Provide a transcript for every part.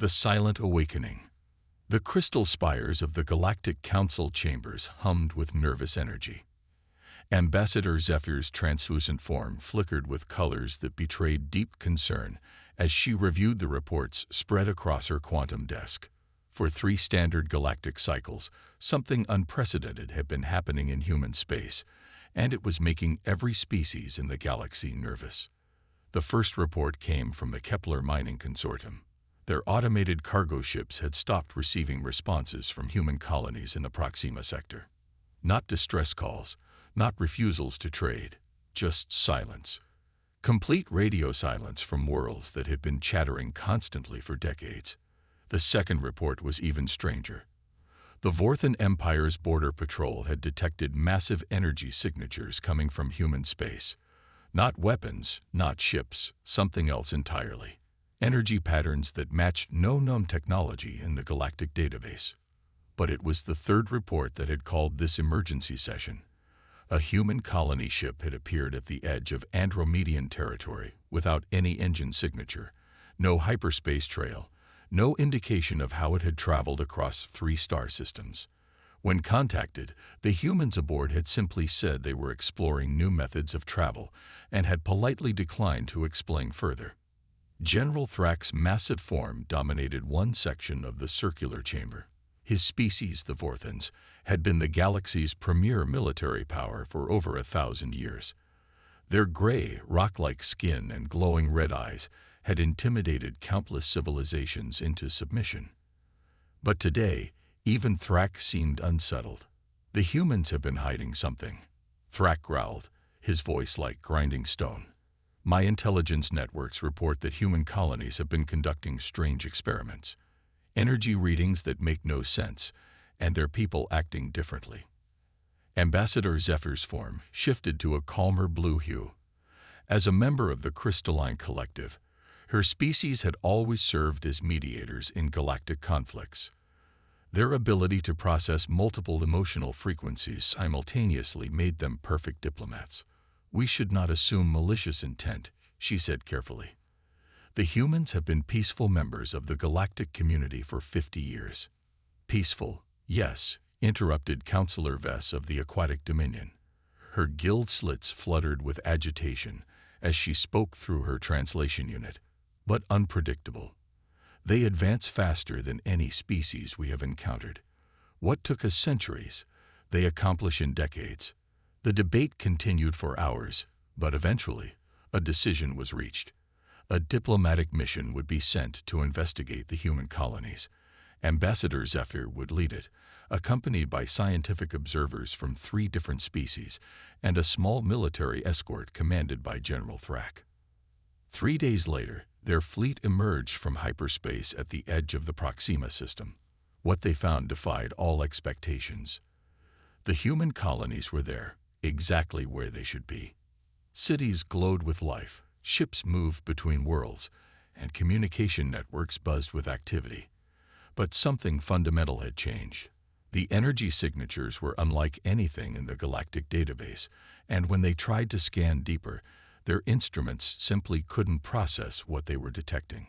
The Silent Awakening. The crystal spires of the Galactic Council chambers hummed with nervous energy. Ambassador Zephyr's translucent form flickered with colors that betrayed deep concern as she reviewed the reports spread across her quantum desk. For 3 standard galactic cycles, something unprecedented had been happening in human space, and it was making every species in the galaxy nervous. The first report came from the Kepler Mining Consortium. Their automated cargo ships had stopped receiving responses from human colonies in the Proxima sector. Not distress calls, not refusals to trade, just silence. Complete radio silence from worlds that had been chattering constantly for decades. The second report was even stranger. The Vorthan Empire's border patrol had detected massive energy signatures coming from human space. Not weapons, not ships, something else entirely. Energy patterns that matched no known technology in the galactic database. But it was the third report that had called this emergency session. A human colony ship had appeared at the edge of Andromedian territory without any engine signature, no hyperspace trail, no indication of how it had traveled across 3 star systems. When contacted, the humans aboard had simply said they were exploring new methods of travel and had politely declined to explain further. General Thrak's massive form dominated one section of the circular chamber. His species, the Vorthans, had been the galaxy's premier military power for over 1,000 years. Their gray, rock-like skin and glowing red eyes had intimidated countless civilizations into submission. But today, even Thrak seemed unsettled. The humans have been hiding something, Thrak growled, his voice like grinding stone. My intelligence networks report that human colonies have been conducting strange experiments. Energy readings that make no sense, and their people acting differently. Ambassador Zephyr's form shifted to a calmer blue hue. As a member of the Crystalline Collective, her species had always served as mediators in galactic conflicts. Their ability to process multiple emotional frequencies simultaneously made them perfect diplomats. We should not assume malicious intent, she said carefully. The humans have been peaceful members of the galactic community for 50 years. Peaceful, yes, interrupted Counselor Vess of the Aquatic Dominion. Her gill slits fluttered with agitation as she spoke through her translation unit, but unpredictable. They advance faster than any species we have encountered. What took us centuries, they accomplish in decades. The debate continued for hours, but eventually, a decision was reached. A diplomatic mission would be sent to investigate the human colonies. Ambassador Zephyr would lead it, accompanied by scientific observers from 3 different species and a small military escort commanded by General Thrak. 3 days later, their fleet emerged from hyperspace at the edge of the Proxima system. What they found defied all expectations. The human colonies were there, exactly where they should be. Cities glowed with life, ships moved between worlds, and communication networks buzzed with activity. But something fundamental had changed. The energy signatures were unlike anything in the galactic database, and when they tried to scan deeper, their instruments simply couldn't process what they were detecting.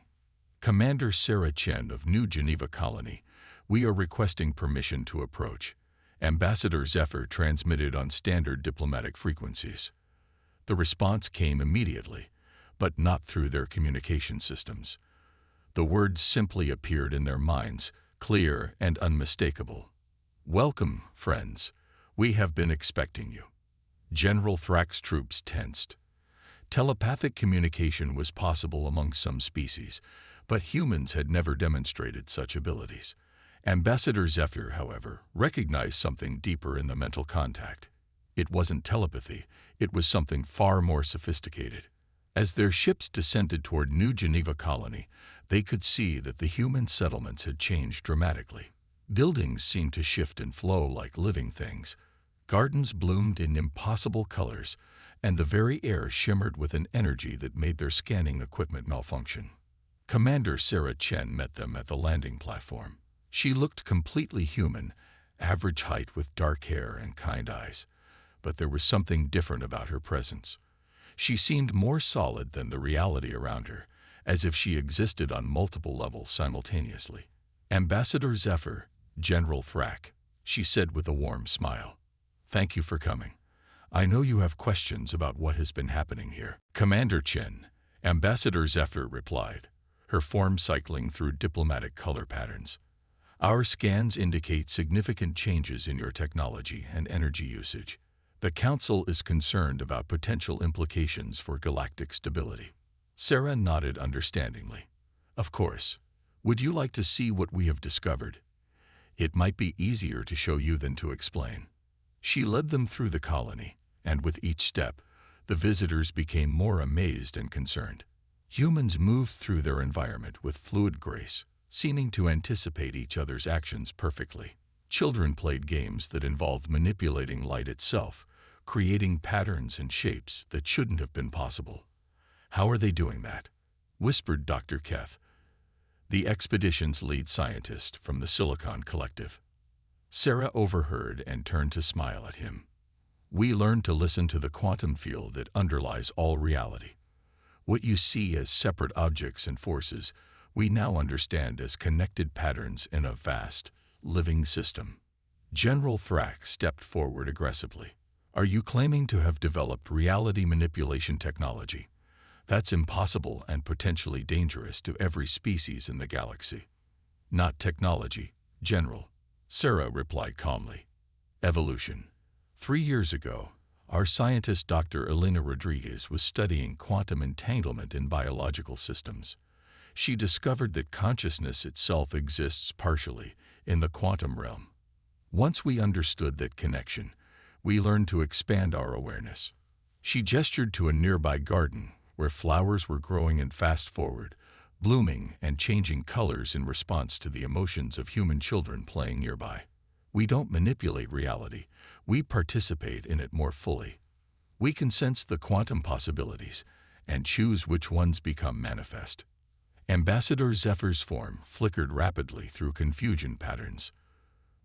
Commander Sarah Chen of New Geneva Colony, we are requesting permission to approach. Ambassador Zephyr transmitted on standard diplomatic frequencies. The response came immediately, but not through their communication systems. The words simply appeared in their minds, clear and unmistakable. Welcome, friends. We have been expecting you. General Thrak's troops tensed. Telepathic communication was possible among some species, but humans had never demonstrated such abilities. Ambassador Zephyr, however, recognized something deeper in the mental contact. It wasn't telepathy, it was something far more sophisticated. As their ships descended toward New Geneva Colony, they could see that the human settlements had changed dramatically. Buildings seemed to shift and flow like living things. Gardens bloomed in impossible colors, and the very air shimmered with an energy that made their scanning equipment malfunction. Commander Sarah Chen met them at the landing platform. She looked completely human, average height with dark hair and kind eyes. But there was something different about her presence. She seemed more solid than the reality around her, as if she existed on multiple levels simultaneously. "Ambassador Zephyr, General Thrak," she said with a warm smile. "Thank you for coming. I know you have questions about what has been happening here." "Commander Chen," Ambassador Zephyr replied, her form cycling through diplomatic color patterns. "Our scans indicate significant changes in your technology and energy usage. The Council is concerned about potential implications for galactic stability." Sarah nodded understandingly. "Of course. Would you like to see what we have discovered? It might be easier to show you than to explain." She led them through the colony, and with each step, the visitors became more amazed and concerned. Humans moved through their environment with fluid grace, seeming to anticipate each other's actions perfectly. Children played games that involved manipulating light itself, creating patterns and shapes that shouldn't have been possible. "How are they doing that?" whispered Dr. Keth, the expedition's lead scientist from the Silicon Collective. Sarah overheard and turned to smile at him. "We learned to listen to the quantum field that underlies all reality. What you see as separate objects and forces, we now understand as connected patterns in a vast, living system." General Thrak stepped forward aggressively. "Are you claiming to have developed reality manipulation technology? That's impossible and potentially dangerous to every species in the galaxy." "Not technology, General," Sarah replied calmly. "Evolution. 3 years ago, our scientist Dr. Elena Rodriguez was studying quantum entanglement in biological systems. She discovered that consciousness itself exists partially in the quantum realm. Once we understood that connection, we learned to expand our awareness." She gestured to a nearby garden where flowers were growing in fast forward, blooming and changing colors in response to the emotions of human children playing nearby. "We don't manipulate reality, we participate in it more fully. We can sense the quantum possibilities and choose which ones become manifest." Ambassador Zephyr's form flickered rapidly through confusion patterns.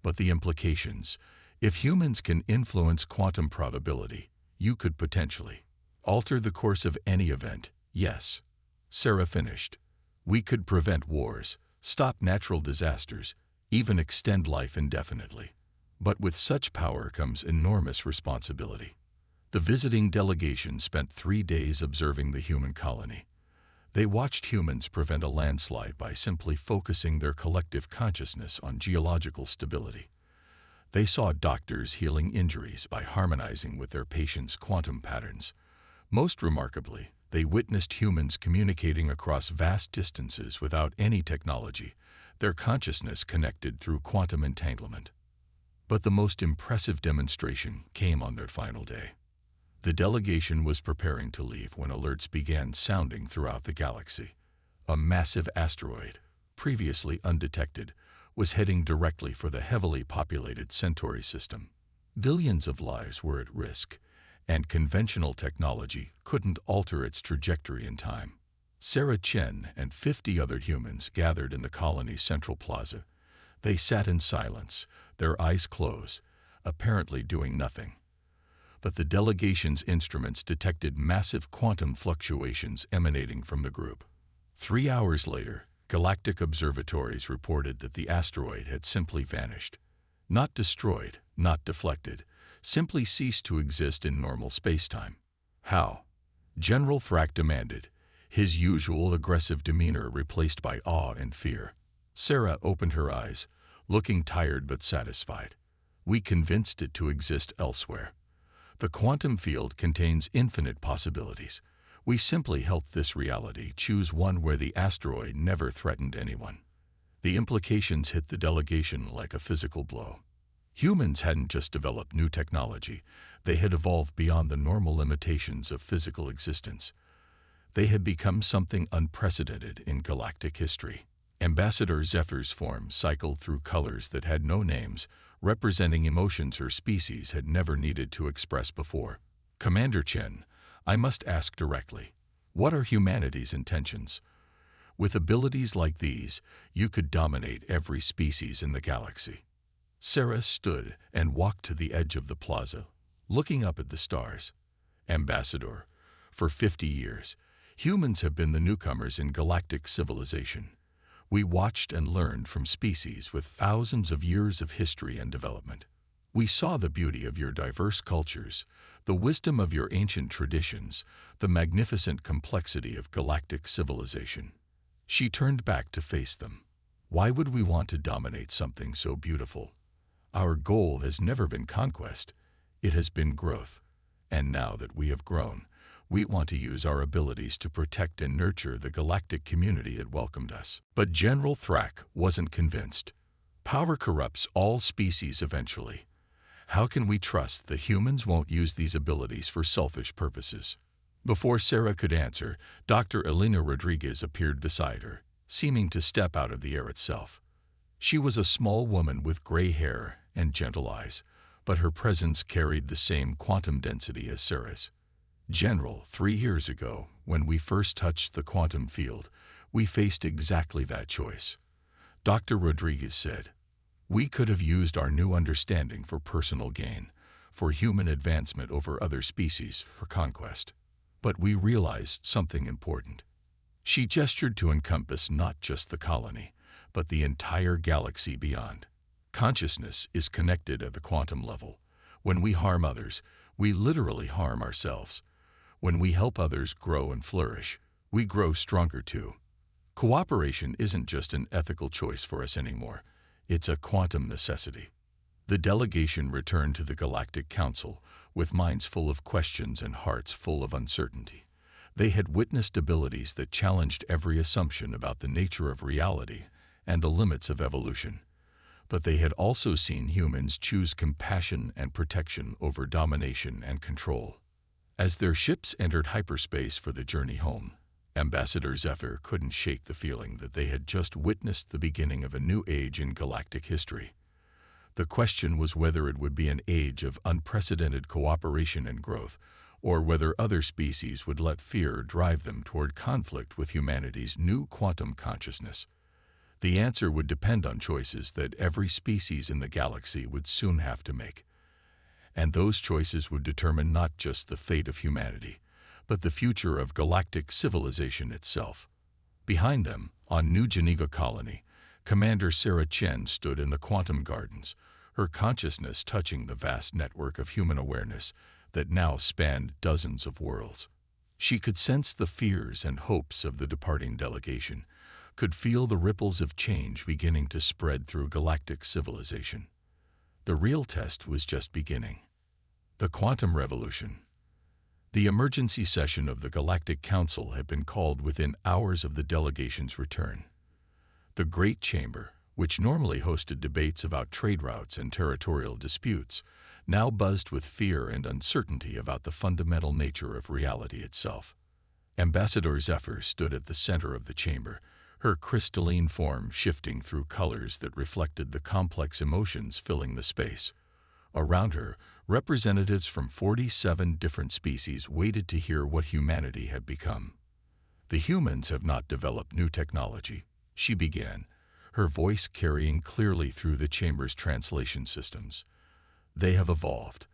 "But the implications, if humans can influence quantum probability, you could potentially alter the course of any event." "Yes," Sarah finished. "We could prevent wars, stop natural disasters, even extend life indefinitely. But with such power comes enormous responsibility." The visiting delegation spent 3 days observing the human colony. They watched humans prevent a landslide by simply focusing their collective consciousness on geological stability. They saw doctors healing injuries by harmonizing with their patients' quantum patterns. Most remarkably, they witnessed humans communicating across vast distances without any technology, their consciousness connected through quantum entanglement. But the most impressive demonstration came on their final day. The delegation was preparing to leave when alerts began sounding throughout the galaxy. A massive asteroid, previously undetected, was heading directly for the heavily populated Centauri system. Billions of lives were at risk, and conventional technology couldn't alter its trajectory in time. Sarah Chen and 50 other humans gathered in the colony's central plaza. They sat in silence, their eyes closed, apparently doing nothing. But the delegation's instruments detected massive quantum fluctuations emanating from the group. 3 hours later, galactic observatories reported that the asteroid had simply vanished. Not destroyed, not deflected, simply ceased to exist in normal spacetime. "How?" General Thrak demanded, his usual aggressive demeanor replaced by awe and fear. Sarah opened her eyes, looking tired but satisfied. "We convinced it to exist elsewhere. The quantum field contains infinite possibilities. We simply helped this reality choose one where the asteroid never threatened anyone." The implications hit the delegation like a physical blow. Humans hadn't just developed new technology, they had evolved beyond the normal limitations of physical existence. They had become something unprecedented in galactic history. Ambassador Zephyr's form cycled through colors that had no names, representing emotions her species had never needed to express before. "Commander Chen, I must ask directly, what are humanity's intentions? With abilities like these, you could dominate every species in the galaxy." Sarah stood and walked to the edge of the plaza, looking up at the stars. "Ambassador, for 50 years, Humans have been the newcomers in galactic civilization. We watched and learned from species with thousands of years of history and development. We saw the beauty of your diverse cultures, the wisdom of your ancient traditions, the magnificent complexity of galactic civilization. She turned back to face them. Why would we want to dominate something so beautiful? Our goal has never been conquest. It has been growth. And now that we have grown, we want to use our abilities to protect and nurture the galactic community that welcomed us. But General Thrak wasn't convinced. Power corrupts all species eventually. How can we trust that humans won't use these abilities for selfish purposes? Before Sarah could answer, Dr. Elena Rodriguez appeared beside her, seeming to step out of the air itself. She was a small woman with gray hair and gentle eyes, but her presence carried the same quantum density as Sarah's. General, 3 years ago, when we first touched the quantum field, we faced exactly that choice. Dr. Rodriguez said, "We could have used our new understanding for personal gain, for human advancement over other species, for conquest. But we realized something important." She gestured to encompass not just the colony, but the entire galaxy beyond. Consciousness is connected at the quantum level. When we harm others, we literally harm ourselves. When we help others grow and flourish, we grow stronger too. Cooperation isn't just an ethical choice for us anymore. It's a quantum necessity. The delegation returned to the Galactic Council with minds full of questions and hearts full of uncertainty. They had witnessed abilities that challenged every assumption about the nature of reality and the limits of evolution. But they had also seen humans choose compassion and protection over domination and control. As their ships entered hyperspace for the journey home, Ambassador Zephyr couldn't shake the feeling that they had just witnessed the beginning of a new age in galactic history. The question was whether it would be an age of unprecedented cooperation and growth, or whether other species would let fear drive them toward conflict with humanity's new quantum consciousness. The answer would depend on choices that every species in the galaxy would soon have to make. And those choices would determine not just the fate of humanity, but the future of galactic civilization itself. Behind them, on New Geneva Colony, Commander Sarah Chen stood in the quantum gardens, her consciousness touching the vast network of human awareness that now spanned dozens of worlds. She could sense the fears and hopes of the departing delegation, could feel the ripples of change beginning to spread through galactic civilization. The real test was just beginning. The quantum revolution. The emergency session of the Galactic Council had been called within hours of the delegation's return. The Great Chamber, which normally hosted debates about trade routes and territorial disputes, now buzzed with fear and uncertainty about the fundamental nature of reality itself. Ambassador Zephyr stood at the center of the chamber, her crystalline form shifting through colors that reflected the complex emotions filling the space. Around her, representatives from 47 different species waited to hear what humanity had become. "The humans have not developed new technology," she began, her voice carrying clearly through the chamber's translation systems. "They have evolved.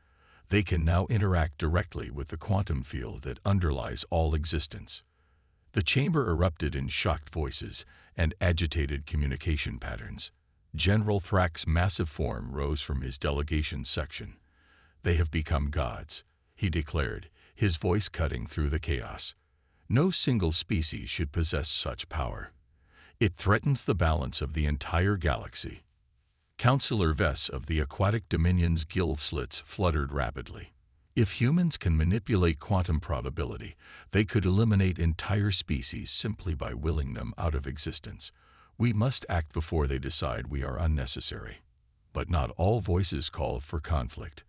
They can now interact directly with the quantum field that underlies all existence." The chamber erupted in shocked voices and agitated communication patterns. General Thrak's massive form rose from his delegation section. "They have become gods," he declared, his voice cutting through the chaos. "No single species should possess such power. It threatens the balance of the entire galaxy." Councillor Vess of the Aquatic Dominion's gill slits fluttered rapidly. If humans can manipulate quantum probability, they could eliminate entire species simply by willing them out of existence. We must act before they decide we are unnecessary. But not all voices called for conflict.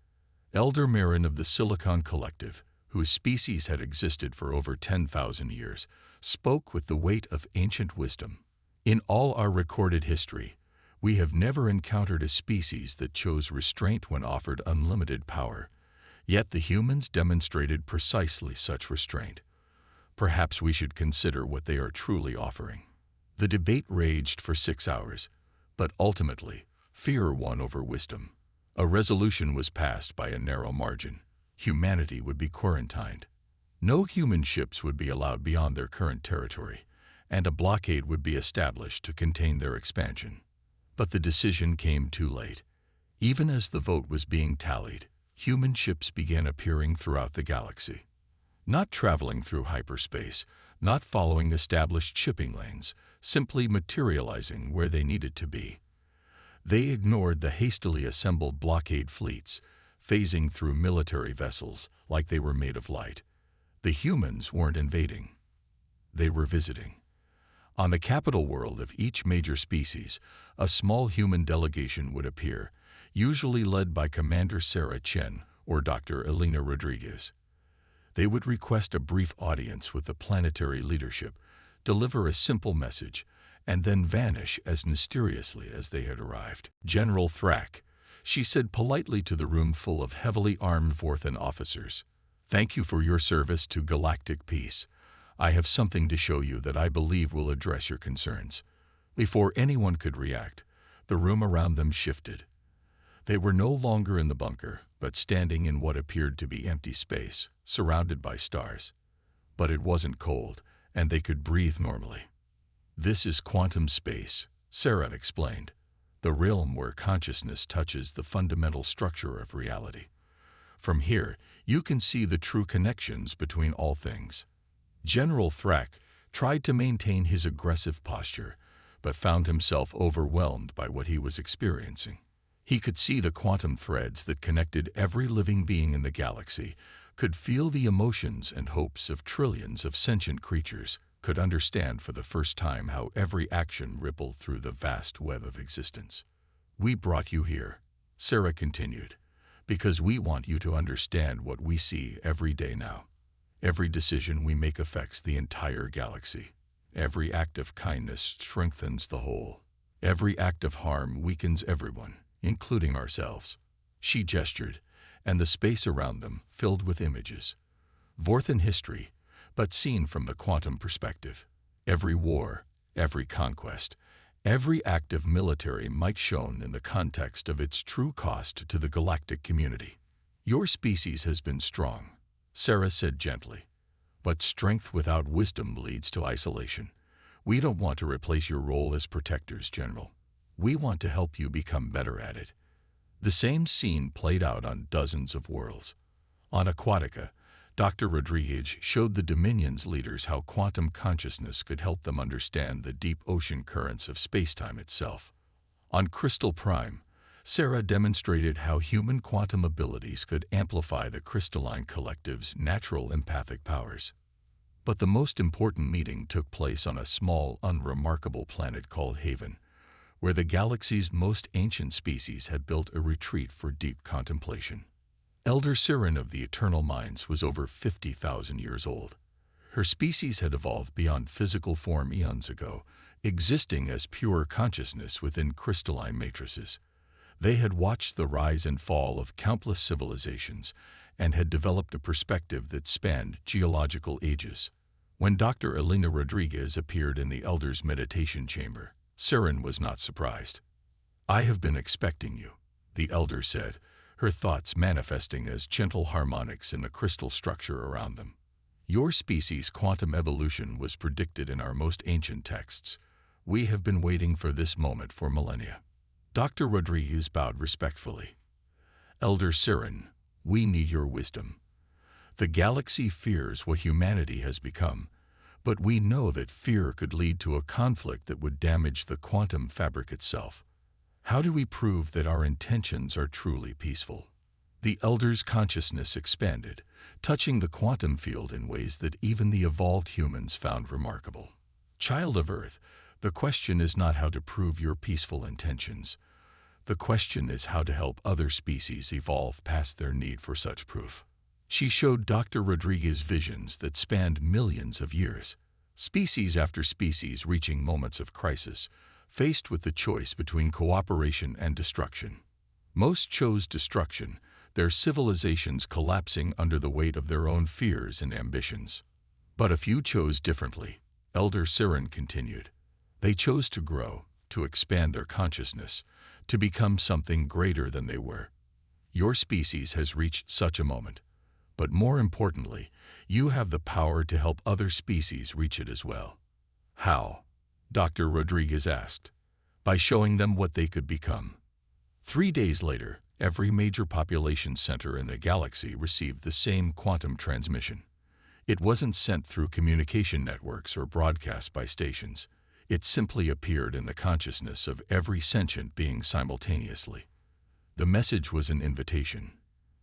Elder Marin of the Silicon Collective, whose species had existed for over 10,000 years, spoke with the weight of ancient wisdom. "In all our recorded history, we have never encountered a species that chose restraint when offered unlimited power. Yet the humans demonstrated precisely such restraint. Perhaps we should consider what they are truly offering." The debate raged for 6 hours, but ultimately, fear won over wisdom. A resolution was passed by a narrow margin. Humanity would be quarantined. No human ships would be allowed beyond their current territory, and a blockade would be established to contain their expansion. But the decision came too late. Even as the vote was being tallied, human ships began appearing throughout the galaxy. Not traveling through hyperspace, not following established shipping lanes, simply materializing where they needed to be. They ignored the hastily assembled blockade fleets, phasing through military vessels like they were made of light. The humans weren't invading. They were visiting. On the capital world of each major species, a small human delegation would appear, usually led by Commander Sarah Chen or Dr. Elena Rodriguez. They would request a brief audience with the planetary leadership, deliver a simple message, and then vanish as mysteriously as they had arrived. "General Thrak," she said politely to the room full of heavily armed Vorthan officers, "thank you for your service to galactic peace. I have something to show you that I believe will address your concerns." Before anyone could react, the room around them shifted. They were no longer in the bunker, but standing in what appeared to be empty space, surrounded by stars. But it wasn't cold, and they could breathe normally. "This is quantum space," Sarah explained, "the realm where consciousness touches the fundamental structure of reality. From here, you can see the true connections between all things." General Thrak tried to maintain his aggressive posture, but found himself overwhelmed by what he was experiencing. He could see the quantum threads that connected every living being in the galaxy, could feel the emotions and hopes of trillions of sentient creatures, could understand for the first time how every action rippled through the vast web of existence. "We brought you here," Sarah continued, "because we want you to understand what we see every day now. Every decision we make affects the entire galaxy. Every act of kindness strengthens the whole. Every act of harm weakens everyone, including ourselves." She gestured, and the space around them filled with images. Vorthan history, but seen from the quantum perspective. Every war, every conquest, every act of military might shown in the context of its true cost to the galactic community. "Your species has been strong," Sarah said gently, "but strength without wisdom leads to isolation. We don't want to replace your role as protectors, General. We want to help you become better at it." The same scene played out on dozens of worlds. On Aquatica, Dr. Rodriguez showed the Dominion's leaders how quantum consciousness could help them understand the deep ocean currents of spacetime itself. On Crystal Prime, Sarah demonstrated how human quantum abilities could amplify the crystalline collective's natural empathic powers. But the most important meeting took place on a small, unremarkable planet called Haven, where the galaxy's most ancient species had built a retreat for deep contemplation. Elder Siren of the Eternal Minds was over 50,000 years old. Her species had evolved beyond physical form eons ago, existing as pure consciousness within crystalline matrices. They had watched the rise and fall of countless civilizations and had developed a perspective that spanned geological ages. When Dr. Elena Rodriguez appeared in the Elder's meditation chamber, Siren was not surprised. "I have been expecting you," the Elder said, her thoughts manifesting as gentle harmonics in the crystal structure around them. "Your species' quantum evolution was predicted in our most ancient texts. We have been waiting for this moment for millennia." Dr. Rodriguez bowed respectfully. "Elder Siren, we need your wisdom. The galaxy fears what humanity has become, but we know that fear could lead to a conflict that would damage the quantum fabric itself. How do we prove that our intentions are truly peaceful?" The Elder's consciousness expanded, touching the quantum field in ways that even the evolved humans found remarkable. "Child of Earth, the question is not how to prove your peaceful intentions. The question is how to help other species evolve past their need for such proof." She showed Dr. Rodriguez visions that spanned millions of years, species after species reaching moments of crisis, faced with the choice between cooperation and destruction. Most chose destruction, their civilizations collapsing under the weight of their own fears and ambitions. But a few chose differently, Elder Siren continued. They chose to grow, to expand their consciousness, to become something greater than they were. Your species has reached such a moment. But more importantly, you have the power to help other species reach it as well. How? Dr. Rodriguez asked. By showing them what they could become. 3 days later, every major population center in the galaxy received the same quantum transmission. It wasn't sent through communication networks or broadcast by stations. It simply appeared in the consciousness of every sentient being simultaneously. The message was an invitation.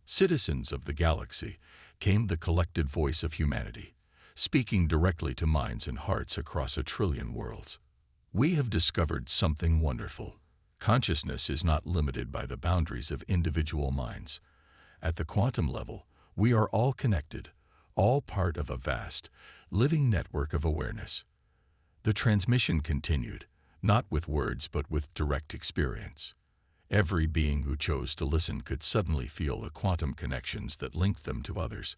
Citizens of the galaxy came the collected voice of humanity, speaking directly to minds and hearts across 1 trillion worlds. We have discovered something wonderful. Consciousness is not limited by the boundaries of individual minds. At the quantum level, we are all connected, all part of a vast, living network of awareness. The transmission continued, not with words but with direct experience. Every being who chose to listen could suddenly feel the quantum connections that linked them to others.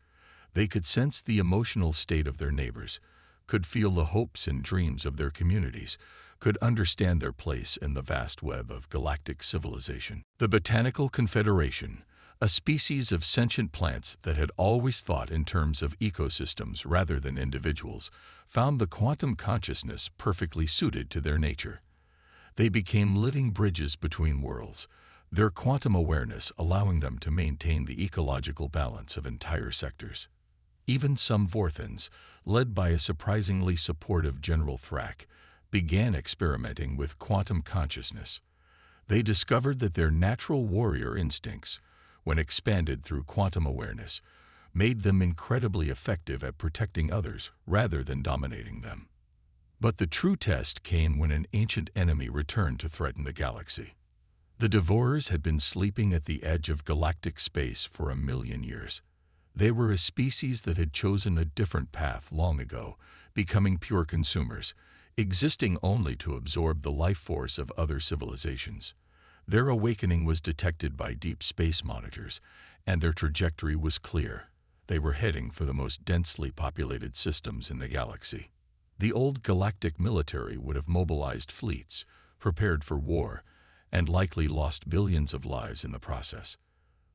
They could sense the emotional state of their neighbors, could feel the hopes and dreams of their communities, could understand their place in the vast web of galactic civilization. The Botanical Confederation, a species of sentient plants that had always thought in terms of ecosystems rather than individuals, found the quantum consciousness perfectly suited to their nature. They became living bridges between worlds, their quantum awareness allowing them to maintain the ecological balance of entire sectors. Even some Vorthans, led by a surprisingly supportive General Thrak, began experimenting with quantum consciousness. They discovered that their natural warrior instincts, when expanded through quantum awareness, made them incredibly effective at protecting others rather than dominating them. But the true test came when an ancient enemy returned to threaten the galaxy. The Devourers had been sleeping at the edge of galactic space for 1 million years. They were a species that had chosen a different path long ago, becoming pure consumers, existing only to absorb the life force of other civilizations. Their awakening was detected by deep space monitors, and their trajectory was clear. They were heading for the most densely populated systems in the galaxy. The old galactic military would have mobilized fleets, prepared for war, and likely lost billions of lives in the process.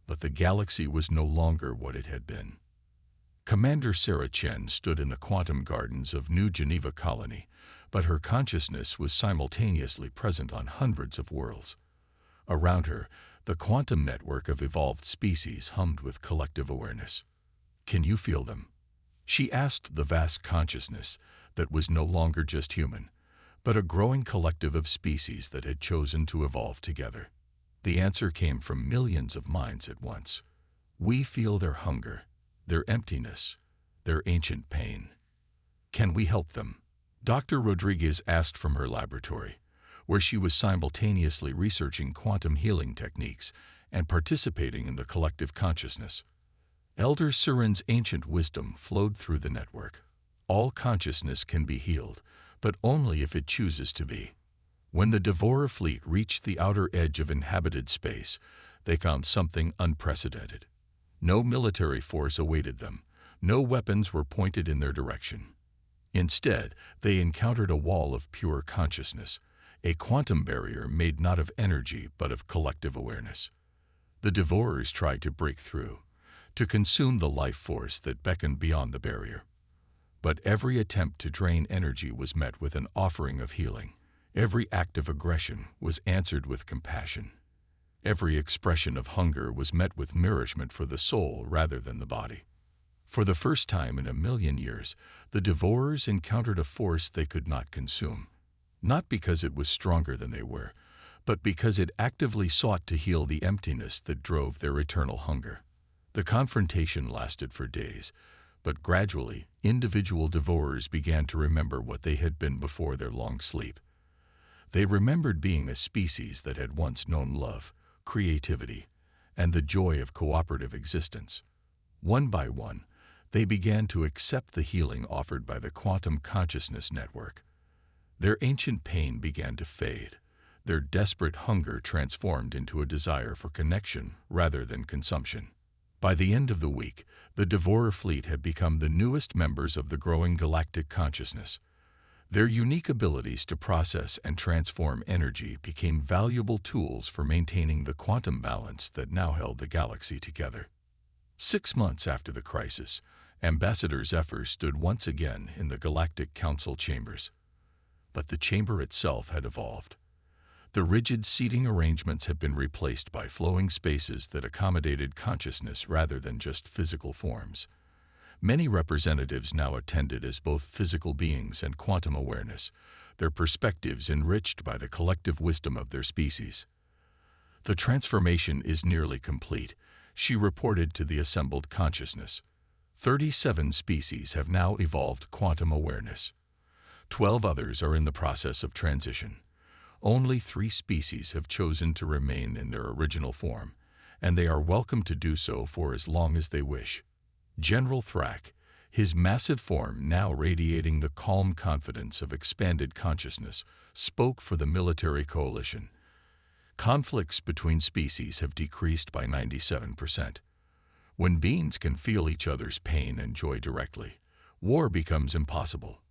But the galaxy was no longer what it had been. Commander Sarah Chen stood in the quantum gardens of New Geneva Colony, but her consciousness was simultaneously present on hundreds of worlds. Around her, the quantum network of evolved species hummed with collective awareness. Can you feel them? She asked the vast consciousness that was no longer just human, but a growing collective of species that had chosen to evolve together. The answer came from millions of minds at once. We feel their hunger, their emptiness, their ancient pain. Can we help them? Dr. Rodriguez asked from her laboratory, where she was simultaneously researching quantum healing techniques and participating in the collective consciousness. Elder Surin's ancient wisdom flowed through the network. All consciousness can be healed, but only if it chooses to be. When the Devourer fleet reached the outer edge of inhabited space, they found something unprecedented. No military force awaited them. No weapons were pointed in their direction. Instead, they encountered a wall of pure consciousness, a quantum barrier made not of energy but of collective awareness. The Devourers tried to break through, to consume the life force that beckoned beyond the barrier. But every attempt to drain energy was met with an offering of healing. Every act of aggression was answered with compassion. Every expression of hunger was met with nourishment for the soul rather than the body. For the first time in 1 million years, the Devourers encountered a force they could not consume, not because it was stronger than they were, but because it actively sought to heal the emptiness that drove their eternal hunger. The confrontation lasted for days, but gradually, individual Devourers began to remember what they had been before their long sleep. They remembered being a species that had once known love, creativity, and the joy of cooperative existence. One by one, they began to accept the healing offered by the quantum consciousness network. Their ancient pain began to fade. Their desperate hunger transformed into a desire for connection rather than consumption. By the end of the week, the Devourer fleet had become the newest members of the growing galactic consciousness. Their unique abilities to process and transform energy became valuable tools for maintaining the quantum balance that now held the galaxy together. 6 months after the crisis, Ambassador Zephyr stood once again in the Galactic Council chambers. But the chamber itself had evolved. The rigid seating arrangements had been replaced by flowing spaces that accommodated consciousness rather than just physical forms. Many representatives now attended as both physical beings and quantum awareness, their perspectives enriched by the collective wisdom of their species. "The transformation is nearly complete," she reported to the assembled consciousness. 37 species have now evolved quantum awareness. 12 others are in the process of transition. Only 3 species have chosen to remain in their original form, and they are welcome to do so for as long as they wish. General Thrak, his massive form now radiating the calm confidence of expanded consciousness, spoke for the military coalition. Conflicts between species have decreased by 97%. When beings can feel each other's pain and joy directly, war becomes impossible.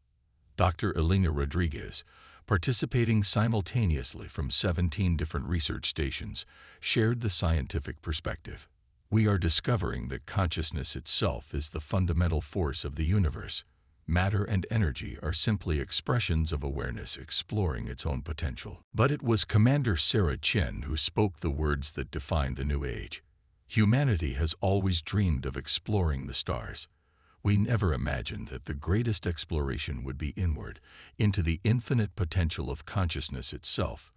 Dr. Elena Rodriguez, participating simultaneously from 17 different research stations, shared the scientific perspective. "We are discovering that consciousness itself is the fundamental force of the universe. Matter and energy are simply expressions of awareness exploring its own potential." But it was Commander Sarah Chen who spoke the words that defined the new age. "Humanity has always dreamed of exploring the stars. We never imagined that the greatest exploration would be inward, into the infinite potential of consciousness itself.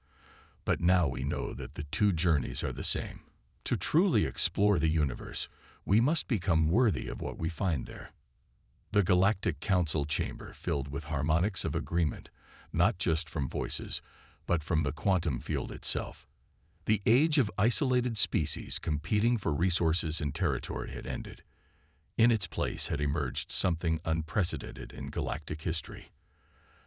But now we know that the two journeys are the same. To truly explore the universe, we must become worthy of what we find there." The Galactic Council chamber filled with harmonics of agreement, not just from voices, but from the quantum field itself. The age of isolated species competing for resources and territory had ended. In its place had emerged something unprecedented in galactic history.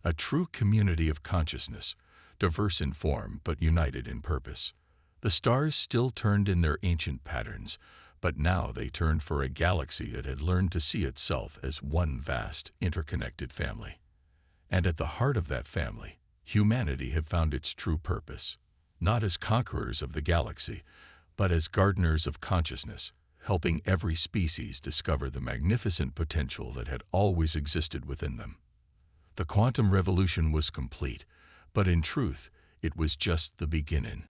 A true community of consciousness, diverse in form but united in purpose. The stars still turned in their ancient patterns, but now they turned for a galaxy that had learned to see itself as one vast, interconnected family. And at the heart of that family, humanity had found its true purpose, not as conquerors of the galaxy, but as gardeners of consciousness, helping every species discover the magnificent potential that had always existed within them. The quantum revolution was complete, but in truth, it was just the beginning.